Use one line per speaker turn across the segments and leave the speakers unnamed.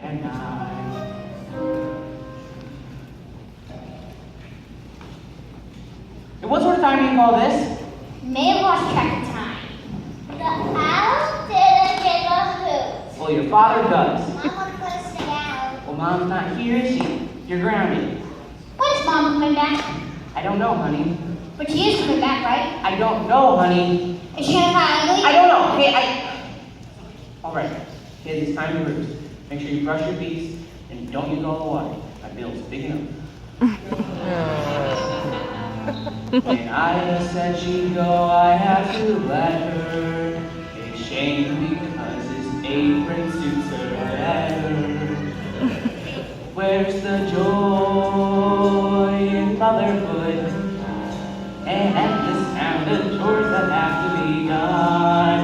and I. And what sort of time do you call this?
May have lost track of time. The owl didn't give a hoot.
Well, your father does.
Mama put us down.
Well, Mom's not here, is she? You're grounded.
When's Mom coming back?
I don't know, honey.
But she is coming back, right?
I don't know, honey.
Is she gonna cry ugly?
I don't know. Okay, All right. Okay, it's time to roost. Make sure you brush your teeth and don't use all the water. My bill's big enough. When Ida said she'd go, I had to let her. It's shame because his apron suits her better. Where's the joy in motherhood? And the sound of chores that have to be done.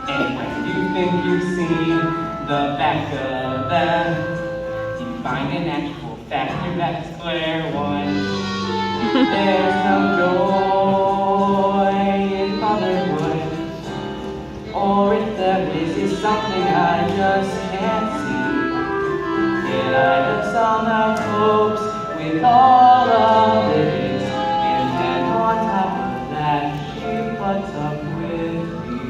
And when you think you've seen the back of them, you find in actual fact you're back to square one. There's no joy in motherhood, or if there is, it's something I just can't see. Yet I somehow copes with all of it, and then on top of that, she puts up with me.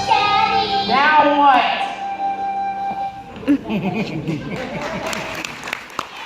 Daddy!
Now what?